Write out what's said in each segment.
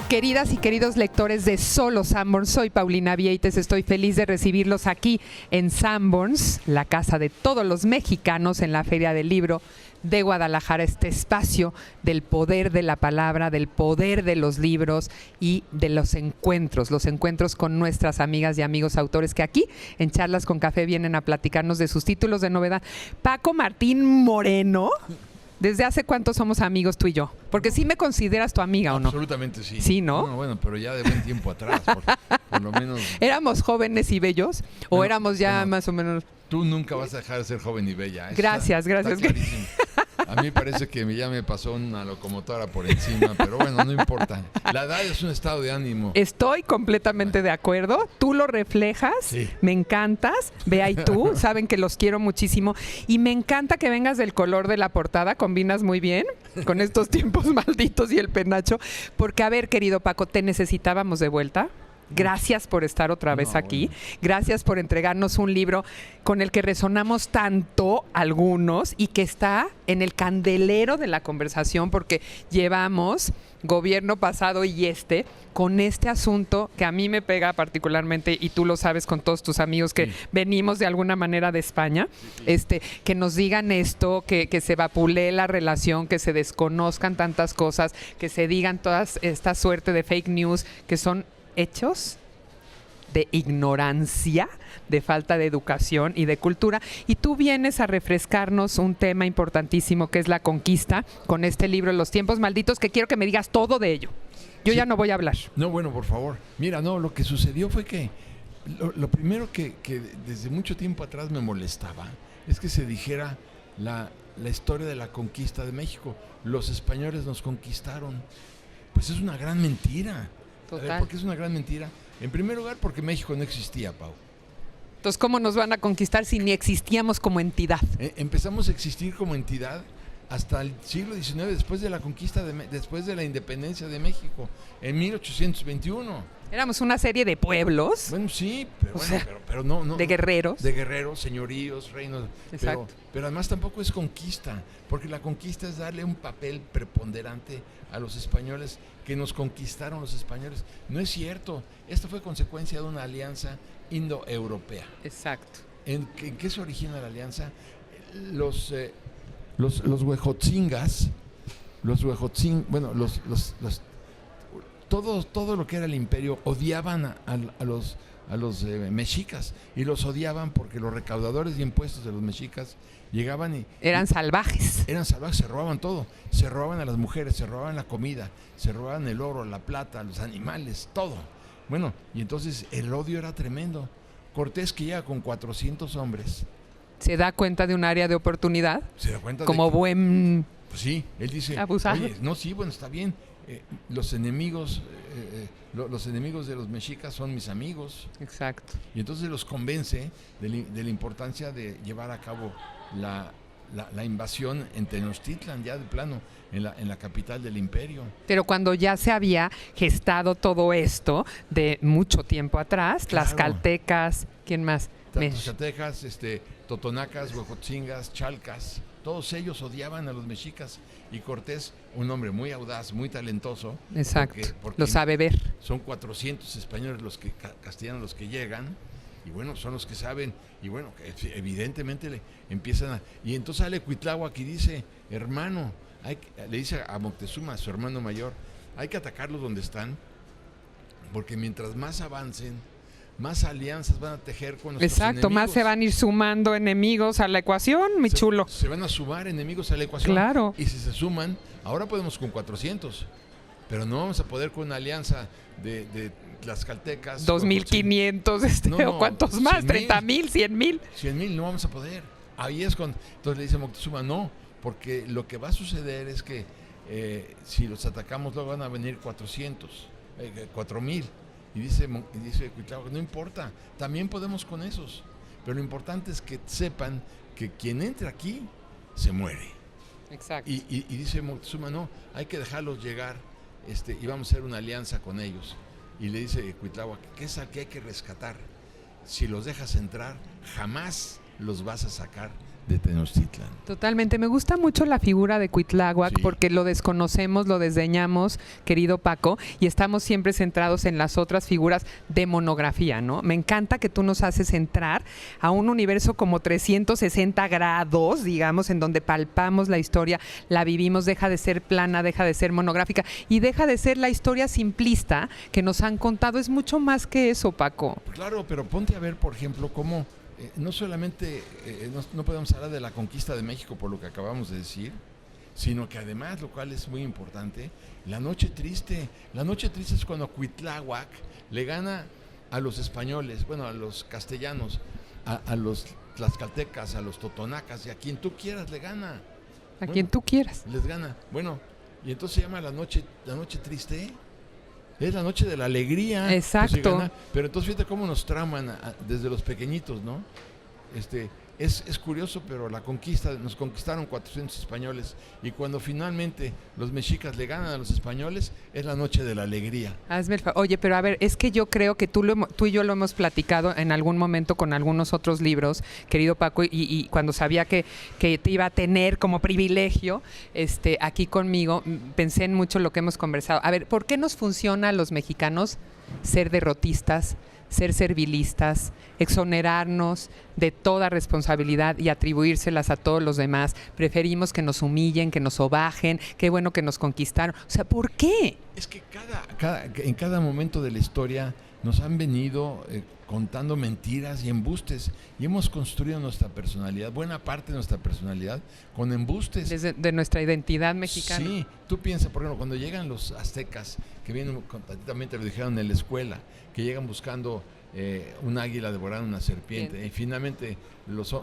Queridas y queridos lectores de Solo Sanborns, soy Paulina Vieites, estoy feliz de recibirlos aquí en Sanborns, la casa de todos los mexicanos en la Feria del Libro de Guadalajara, este espacio del poder de la palabra, del poder de los libros y de los encuentros con nuestras amigas y amigos autores que aquí en Charlas con Café vienen a platicarnos de sus títulos de novedad. Paco Martín Moreno. ¿Desde hace cuánto somos amigos tú y yo? Porque sí me consideras tu amiga, ¿o no? Absolutamente sí. Sí, ¿no? Bueno, pero ya de buen tiempo atrás, por lo menos. ¿Éramos jóvenes y bellos? ¿O éramos ya más o menos...? Tú nunca vas a dejar de ser joven y bella. Gracias. Está clarísimo. A mí parece que ya me pasó una locomotora por encima, pero bueno, no importa. La edad es un estado de ánimo. Estoy completamente de acuerdo. Tú lo reflejas. Sí. Me encantas. Vea y tú. Saben que los quiero muchísimo. Y me encanta que vengas del color de la portada. Combinas muy bien con estos tiempos malditos y el penacho. Porque, a ver, querido Paco, te necesitábamos de vuelta. Gracias por estar otra vez aquí. Bueno. Gracias por entregarnos un libro con el que resonamos tanto algunos y que está en el candelero de la conversación porque llevamos gobierno pasado y con este asunto que a mí me pega particularmente y tú lo sabes con todos tus amigos que venimos de alguna manera de España, que nos digan esto, que se vapulee la relación, que se desconozcan tantas cosas, que se digan todas esta suerte de fake news que son hechos de ignorancia, de falta de educación y de cultura. Y tú vienes a refrescarnos un tema importantísimo que es la conquista con este libro, Los tiempos malditos, que quiero que me digas todo de ello. Yo ya no voy a hablar. No, bueno, por favor. Mira, lo que sucedió fue que lo primero que desde mucho tiempo atrás me molestaba es que se dijera la historia de la conquista de México. Los españoles nos conquistaron. Pues es una gran mentira. Total. ¿Por qué es una gran mentira? En primer lugar, porque México no existía, Pau. Entonces, ¿cómo nos van a conquistar si ni existíamos como entidad? Empezamos a existir como entidad hasta el siglo XIX, después de la conquista, después de la independencia de México, en 1821. Éramos una serie de pueblos. Bueno, sí, pero no. De guerreros. De guerreros, señoríos, reinos. Exacto. Pero además tampoco es conquista, porque la conquista es darle un papel preponderante a los españoles, que nos conquistaron los españoles. No es cierto. Esto fue consecuencia de una alianza indoeuropea. Exacto. ¿En qué se origina la alianza? Los huejotzingas, todo lo que era el imperio odiaban a los mexicas, y los odiaban porque los recaudadores de impuestos de los mexicas llegaban y eran salvajes, se robaban todo, se robaban a las mujeres, se robaban la comida, se robaban el oro, la plata, los animales, todo. Bueno, y entonces el odio era tremendo. Cortés, que llega con 400 hombres, se da cuenta de un área de oportunidad, se da cuenta como buen... Pues sí, él dice, abusado. Oye, no, sí, bueno, está bien, los enemigos de los mexicas son mis amigos. Exacto. Y entonces los convence de la importancia de llevar a cabo la invasión en Tenochtitlan, ya de plano, en la capital del imperio. Pero cuando ya se había gestado todo esto de mucho tiempo atrás, claro. Tlaxcaltecas, ¿quién más? Tlaxcaltecas, totonacas, huejotzingas, chalcas, todos ellos odiaban a los mexicas, y Cortés, un hombre muy audaz, muy talentoso. Exacto, porque lo sabe ver. Son 400 españoles castellanos los que llegan, y bueno, son los que saben, y bueno, evidentemente le empiezan y entonces sale Cuitláhuac y dice, hermano, le dice a Moctezuma, a su hermano mayor, hay que atacarlos donde están, porque mientras más avancen, más alianzas van a tejer con nuestros enemigos. Más se van a ir sumando enemigos a la ecuación, mi chulo. Se van a sumar enemigos a la ecuación. Claro. Y si se suman, ahora podemos con 400, pero no vamos a poder con una alianza de tlaxcaltecas. 2,500, o cuántos más, 30,000, 100,000. 100,000, no vamos a poder. Ahí es cuando, entonces le dice Moctezuma, no, porque lo que va a suceder es que si los atacamos luego van a venir 4,000. Y dice Cuitláhuac, no importa, también podemos con esos, pero lo importante es que sepan que quien entre aquí se muere. Exacto. Y dice Moctezuma, no, hay que dejarlos llegar, y vamos a hacer una alianza con ellos. Y le dice Cuitláhuac, ¿qué es al que hay que rescatar? Si los dejas entrar, jamás los vas a sacar de Tenochtitlan. Totalmente, me gusta mucho la figura de Cuitláhuac Sí. porque lo desconocemos, lo desdeñamos, querido Paco, y estamos siempre centrados en las otras figuras de monografía, ¿no? Me encanta que tú nos haces entrar a un universo como 360 grados, digamos, en donde palpamos la historia, la vivimos, deja de ser plana, deja de ser monográfica y deja de ser la historia simplista que nos han contado. Es mucho más que eso, Paco. Claro, pero ponte a ver, por ejemplo, cómo no solamente no podemos hablar de la conquista de México por lo que acabamos de decir, sino que además, lo cual es muy importante, la noche triste. La noche triste es cuando Cuitláhuac le gana a los españoles, bueno, a los castellanos, a los tlaxcaltecas, a los totonacas y a quien tú quieras le gana. A quien tú quieras. Les gana. Bueno, y entonces se llama la noche triste. Es la noche de la alegría. Exacto. Pero entonces fíjate cómo nos traman desde los pequeñitos, ¿no? Es curioso, pero nos conquistaron 400 españoles y cuando finalmente los mexicas le ganan a los españoles es la noche de la alegría. Hazme el Oye, pero a ver, es que yo creo que tú y yo lo hemos platicado en algún momento con algunos otros libros, querido Paco, y cuando sabía que te iba a tener como privilegio aquí conmigo, pensé en mucho lo que hemos conversado. A ver, ¿por qué nos funciona a los mexicanos ser derrotistas, ser servilistas, exonerarnos de toda responsabilidad y atribuírselas a todos los demás? Preferimos que nos humillen, que nos sobajen, qué bueno que nos conquistaron. O sea, ¿por qué? Es que en cada momento de la historia nos han venido contando mentiras y embustes y hemos construido nuestra personalidad, buena parte de nuestra personalidad con embustes. De nuestra identidad mexicana. Sí, tú piensas, por ejemplo, cuando llegan los aztecas, que vienen, tatitamente lo dijeron en la escuela, que llegan buscando un águila devorando una serpiente, y finalmente los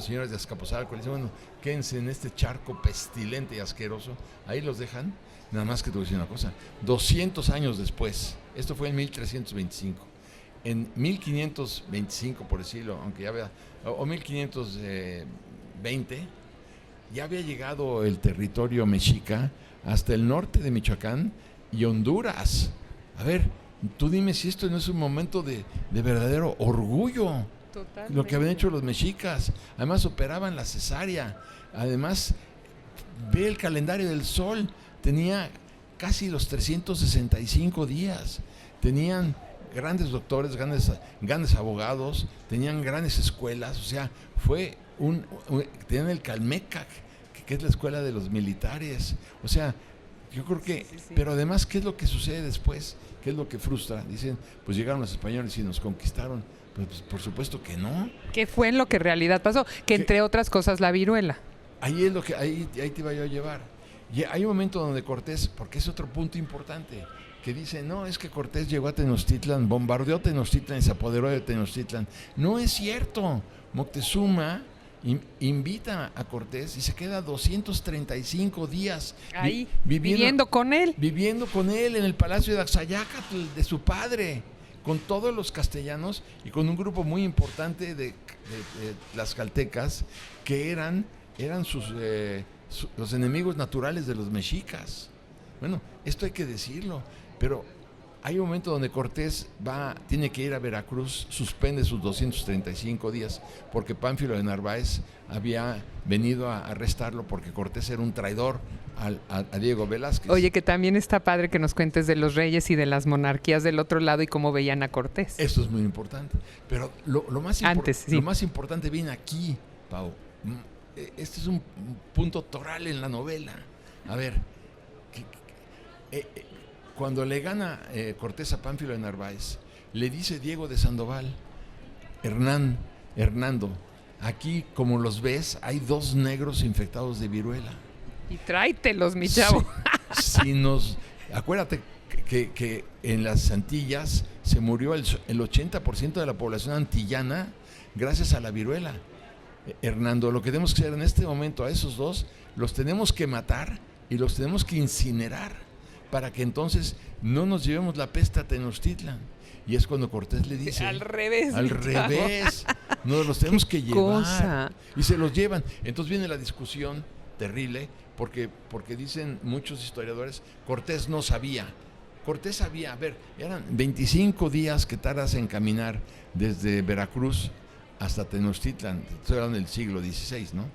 señores de Azcapotzalco dicen, bueno, quédense en este charco pestilente y asqueroso, ahí los dejan. Nada más que te voy a decir una cosa, 200 años después, esto fue en 1325, en 1525, por decirlo, aunque ya vea, o 1520, ya había llegado el territorio mexica hasta el norte de Michoacán y Honduras. A ver, tú dime si esto no es un momento de verdadero orgullo. Totalmente. Lo que habían hecho los mexicas. Además operaban la cesárea. Además, ve el calendario del sol. Tenía casi los 365 días. Tenían grandes doctores, grandes abogados, tenían grandes escuelas. O sea, tenían el Calmecac, que es la escuela de los militares. O sea, yo creo que, sí. Pero además, ¿qué es lo que sucede después? ¿Qué es lo que frustra? Dicen, pues llegaron los españoles y nos conquistaron. Pues por supuesto que no. ¿Qué fue en lo que en realidad pasó? Que entre otras cosas la viruela. Ahí te iba yo a llevar. Y hay un momento donde Cortés, porque es otro punto importante, que dice, no, es que Cortés llegó a Tenochtitlan, bombardeó Tenochtitlan y se apoderó de Tenochtitlan. No es cierto. Moctezuma invita a Cortés y se queda 235 días ahí, viviendo con él. Viviendo con él en el palacio de Axayácatl de su padre, con todos los castellanos y con un grupo muy importante de tlaxcaltecas que eran los enemigos naturales de los mexicas. Bueno, esto hay que decirlo, pero hay un momento donde Cortés tiene que ir a Veracruz, suspende sus 235 días, porque Pánfilo de Narváez había venido a arrestarlo porque Cortés era un traidor a Diego Velázquez. Oye, que también está padre que nos cuentes de los reyes y de las monarquías del otro lado y cómo veían a Cortés. Esto es muy importante, pero lo más importante viene aquí, Pau. Este es un punto toral en la novela. A ver, cuando le gana Cortés a Pánfilo de Narváez, le dice Diego de Sandoval, Hernando, aquí como los ves, hay 2 negros infectados de viruela. Y tráetelos, mi chavo. Acuérdate que en las Antillas se murió el 80% de la población antillana gracias a la viruela. Hernando, lo que tenemos que hacer en este momento a esos 2, los tenemos que matar y los tenemos que incinerar para que entonces no nos llevemos la peste a Tenochtitlan. Y es cuando Cortés le dice, al revés, nos los tenemos que llevar. Cosa. Y se los llevan. Entonces viene la discusión terrible porque dicen muchos historiadores, Cortés no sabía. Cortés sabía, a ver, eran 25 días que tardas en caminar desde Veracruz hasta Tenochtitlan, estoy hablando del siglo XVI, ¿no?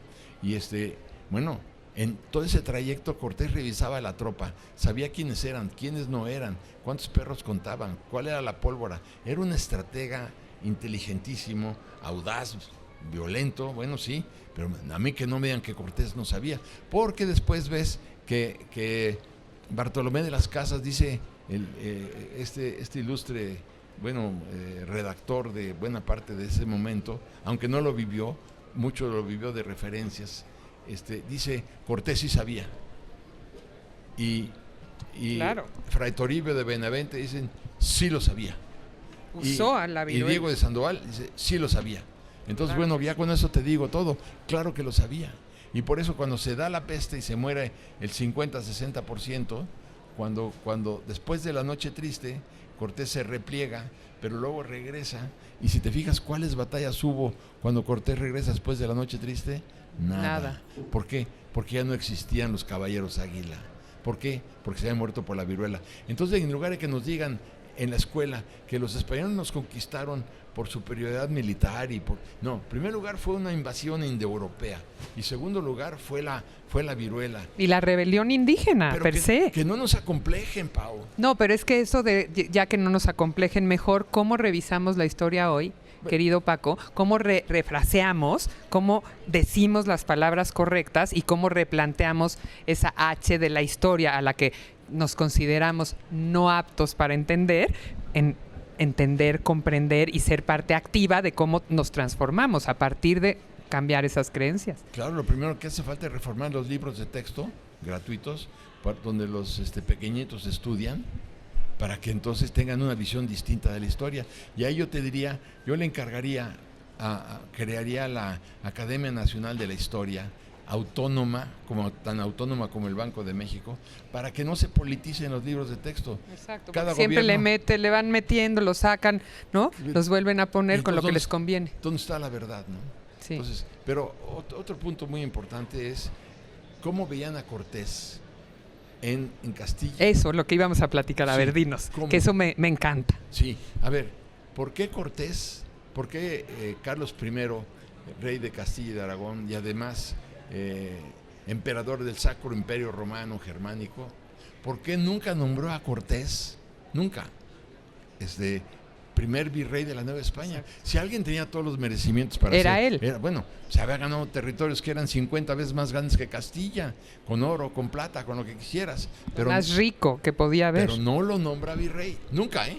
Y bueno, en todo ese trayecto Cortés revisaba la tropa, sabía quiénes eran, quiénes no eran, cuántos perros contaban, cuál era la pólvora. Era un estratega inteligentísimo, audaz, violento, bueno, sí, pero a mí que no me digan que Cortés no sabía, porque después ves que Bartolomé de las Casas dice, este ilustre, bueno, redactor de buena parte de ese momento, aunque no lo vivió, mucho lo vivió de referencias, dice, Cortés sí sabía. Y claro. Fray Toribio de Benavente dicen, sí lo sabía. Usó a la viruela. Y Diego de Sandoval dice, sí lo sabía. Entonces, claro, bueno, ya con eso te digo todo. Claro que lo sabía. Y por eso cuando se da la peste y se muere el 50-60%, cuando después de la noche triste, Cortés se repliega, pero luego regresa. Y si te fijas, ¿cuáles batallas hubo cuando Cortés regresa después de la noche triste? Nada. ¿Por qué? Porque ya no existían los caballeros águila. ¿Por qué? Porque se habían muerto por la viruela. Entonces, en lugar de que nos digan en la escuela que los españoles nos conquistaron por superioridad militar no, en primer lugar fue una invasión indoeuropea y segundo lugar fue la viruela y la rebelión indígena pero per se. Que no nos acomplejen, Pau. No, pero es que eso de ya que no nos acomplejen, mejor cómo revisamos la historia hoy, querido Paco, cómo refraseamos, cómo decimos las palabras correctas y cómo replanteamos esa H de la historia a la que nos consideramos no aptos para entender, entender, comprender y ser parte activa de cómo nos transformamos a partir de cambiar esas creencias. Claro, lo primero que hace falta es reformar los libros de texto gratuitos, donde los pequeñitos estudian, para que entonces tengan una visión distinta de la historia. Y ahí yo te diría, yo le encargaría, crearía la Academia Nacional de la Historia, tan autónoma como el Banco de México, para que no se politicen los libros de texto. Exacto, Siempre le van metiendo, lo sacan, ¿no? Los vuelven a poner con lo que les conviene. ¿Dónde está la verdad, no? Sí. Entonces, pero otro punto muy importante es cómo veían a Cortés en Castilla. Eso, lo que íbamos a platicar, a ver, dinos, ¿cómo? Que eso me encanta. Sí, a ver, ¿por qué Cortés, por qué Carlos I, rey de Castilla y de Aragón, y además emperador del Sacro Imperio Romano Germánico, ¿por qué nunca nombró a Cortés? Nunca. Primer virrey de la Nueva España. Exacto. Si alguien tenía todos los merecimientos para era él. Bueno, se había ganado territorios que eran 50 veces más grandes que Castilla, con oro, con plata, con lo que quisieras. Pero más rico que podía haber. Pero no lo nombra virrey, nunca, ¿eh?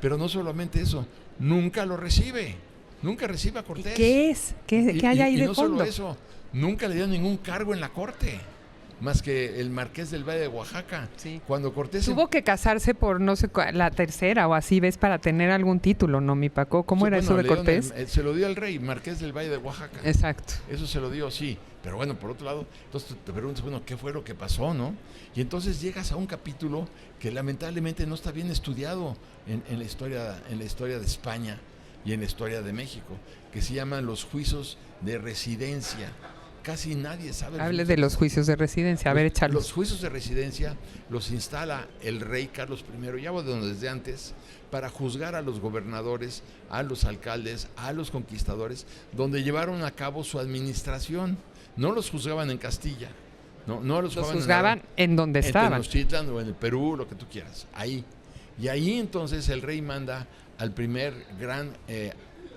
Pero no solamente eso, nunca lo recibe. Nunca recibe a Cortés. ¿Y qué es? ¿Qué hay ahí de no fondo? Solo eso, nunca le dio ningún cargo en la corte, más que el marqués del Valle de Oaxaca. Sí. Cuando Cortés tuvo que casarse por no sé la tercera o así, ves, para tener algún título, ¿no, mi Paco? ¿Cómo era eso de Cortés? Se lo dio al rey, marqués del Valle de Oaxaca. Exacto. Eso se lo dio, sí. Pero bueno, por otro lado, entonces te preguntas, bueno, ¿qué fue lo que pasó, no? Y entonces llegas a un capítulo que lamentablemente no está bien estudiado en la historia de España y en la historia de México, que se llaman los juicios de residencia. Casi nadie sabe. Hable de los juicios de residencia, a ver, échalos. Los juicios de residencia los instala el rey Carlos I, ya desde antes, para juzgar a los gobernadores, a los alcaldes, a los conquistadores, donde llevaron a cabo su administración. No los juzgaban en Castilla, no los juzgaban en donde estaban. En Tenochtitlan o en el Perú, lo que tú quieras, ahí. Y ahí entonces el rey manda al primer gran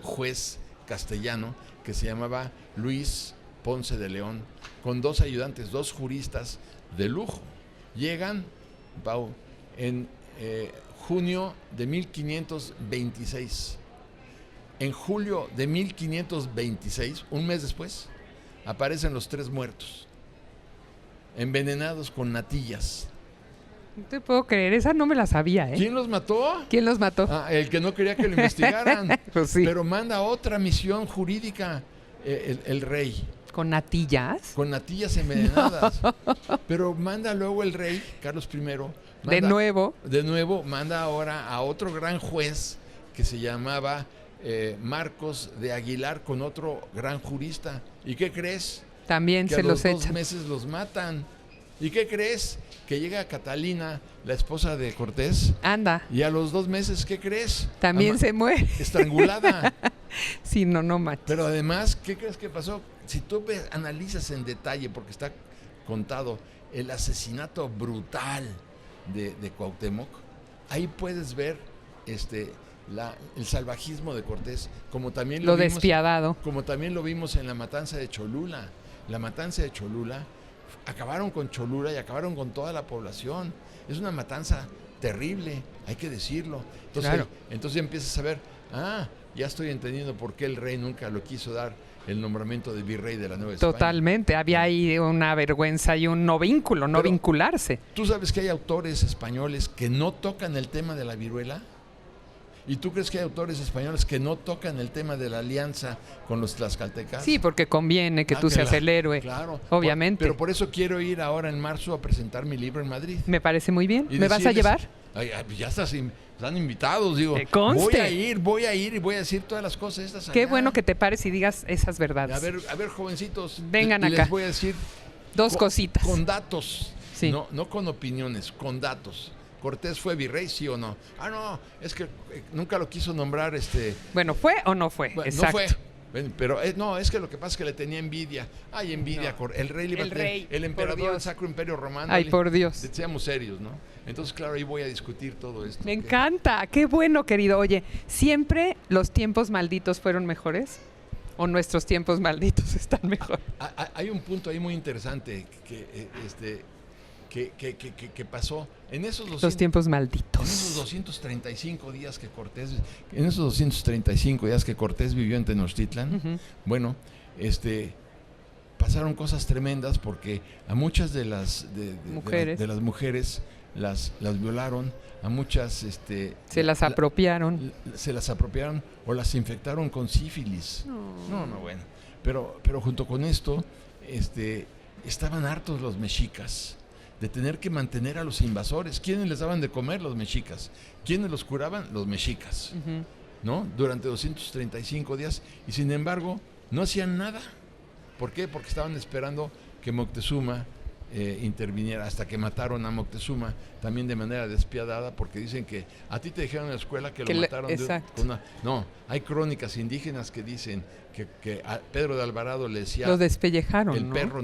juez castellano, que se llamaba Luis Ponce de León, con 2 ayudantes, 2 juristas de lujo. Llegan, Pau, en junio de 1526. En julio de 1526, un mes después, aparecen los 3 muertos, envenenados con natillas. No te puedo creer, esa no me la sabía, ¿eh? ¿Quién los mató? ¿Quién los mató? El que no quería que lo investigaran. Pues sí. Pero manda otra misión jurídica el rey. ¿Con natillas? Con natillas envenenadas. No. Pero manda luego el rey, Carlos I. De nuevo, manda ahora a otro gran juez que se llamaba Marcos de Aguilar, con otro gran jurista. ¿Y qué crees? También que se los echan. A los 2 meses los matan. ¿Y qué crees? Que llega Catalina, la esposa de Cortés. Anda. Y a los 2 meses, ¿qué crees? También se muere. Estrangulada. Sí, no manches. Pero además, ¿qué crees que pasó? Si tú analizas en detalle, porque está contado el asesinato brutal de Cuauhtémoc, ahí puedes ver el salvajismo de Cortés, como también Lo vimos, despiadado. como también lo vimos en la matanza de Cholula. La matanza de Cholula, acabaron con Cholula y acabaron con toda la población. Es una matanza terrible, hay que decirlo. Entonces, claro. Entonces empiezas a ver, ya estoy entendiendo por qué el rey nunca lo quiso dar el nombramiento de virrey de la Nueva España. Totalmente, había ahí una vergüenza y un no vínculo, no Pero, vincularse. ¿tú sabes que hay autores españoles que no tocan el tema de la viruela? ¿Y tú crees que hay autores españoles que no tocan el tema de la alianza con los tlaxcaltecas? Sí, porque conviene que tú seas el héroe. Claro. Obviamente. Pero por eso quiero ir ahora en marzo a presentar mi libro en Madrid. Me parece muy bien. Y ¿Me vas a llevar? Ya están invitados, digo. Conste. Voy a ir y voy a decir todas las cosas estas Qué allá. bueno que te pares y digas esas verdades. A ver, jovencitos. Vengan y acá. Les voy a decir Dos cositas. Con datos. Sí. No con opiniones, con datos. ¿Cortés fue virrey, sí o no? No, es que nunca lo quiso nombrar Bueno, ¿fue o no fue? Bueno, exacto. no fue. Pero no, es que lo que pasa es que le tenía envidia. Hay envidia. No. El rey le iba a tener, rey, el emperador por del Dios. Sacro Imperio Romano. Ay, por Dios. Seamos serios, ¿no? Entonces, claro, ahí voy a discutir todo esto. Me encanta. Qué bueno, querido. Oye, ¿siempre los tiempos malditos fueron mejores? ¿O nuestros tiempos malditos están mejor? Hay un punto ahí muy interesante que pasó en esos 200, Los tiempos malditos. en esos 235 días que Cortés vivió en Tenochtitlan. Uh-huh. Bueno, pasaron cosas tremendas porque a muchas de las mujeres las violaron, a muchas se las apropiaron o las infectaron con sífilis. No, bueno. Pero junto con esto, estaban hartos los mexicas de tener que mantener a los invasores. ¿Quiénes les daban de comer? Los mexicas. ¿Quiénes los curaban? Los mexicas. Uh-huh. ¿No? Durante 235 días. Y sin embargo, no hacían nada. ¿Por qué? Porque estaban esperando que Moctezuma interviniera, hasta que mataron a Moctezuma también de manera despiadada, porque dicen que a ti te dijeron en la escuela que lo mataron no, hay crónicas indígenas que dicen que a Pedro de Alvarado le decía lo despellejaron, el ¿no? perro,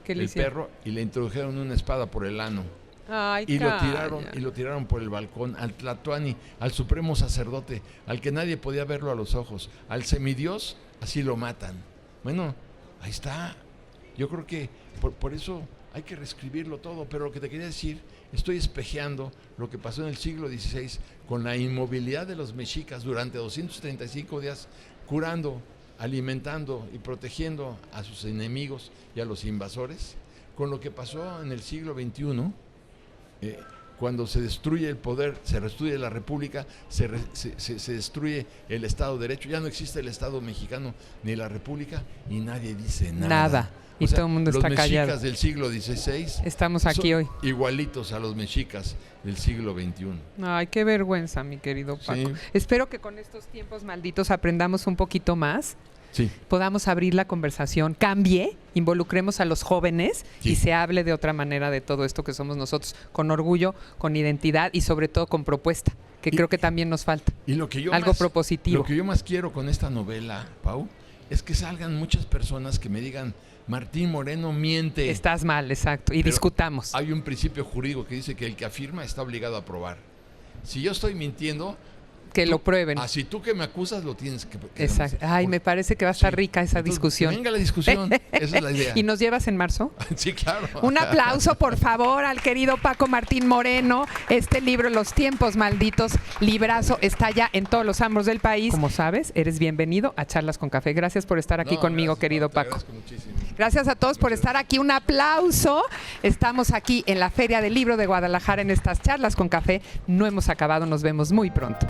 el perro, y le introdujeron una espada por el ano. Ay, y lo tiraron por el balcón al Tlatoani, al supremo sacerdote, al que nadie podía verlo a los ojos, al semidios, así lo matan. Bueno, ahí está. Yo creo que por eso hay que reescribirlo todo, pero lo que te quería decir, estoy espejeando lo que pasó en el siglo XVI con la inmovilidad de los mexicas durante 235 días, curando, alimentando y protegiendo a sus enemigos y a los invasores, con lo que pasó en el siglo XXI, cuando se destruye el poder, se destruye la república, se destruye el Estado de Derecho, ya no existe el Estado mexicano ni la república y nadie dice nada. Y todo el mundo está callado. Los mexicas del siglo XVI estamos aquí hoy. Igualitos a los mexicas del siglo XXI. Ay, qué vergüenza, mi querido Paco. Sí. Espero que con estos tiempos malditos aprendamos un poquito más. Sí. Podamos abrir la conversación, cambie, involucremos a los jóvenes Sí. y se hable de otra manera de todo esto que somos nosotros, con orgullo, con identidad y sobre todo con propuesta, que creo que también nos falta. Y lo que yo algo propositivo. Lo que yo más quiero con esta novela, Pau, es que salgan muchas personas que me digan: Martín Moreno miente. Estás mal, exacto, y Pero discutamos. Hay un principio jurídico que dice que el que afirma está obligado a probar. Si yo estoy mintiendo, Que lo prueben. Si tú que me acusas lo tienes que Exacto. demostrar. Ay, me parece que va a estar rica esa Entonces, discusión. que venga la discusión, esa es la idea. ¿Y nos llevas en marzo? Sí, claro. Un aplauso, por favor, al querido Paco Martín Moreno. Este libro, Los tiempos malditos, librazo, está ya en todos los ambos del país. Como sabes, eres bienvenido a Charlas con Café. Gracias por estar aquí conmigo, gracias, querido te Paco. agradezco muchísimo. Gracias a todos por estar aquí. Un aplauso. Estamos aquí en la Feria del Libro de Guadalajara en estas Charlas con Café. No hemos acabado. Nos vemos muy pronto.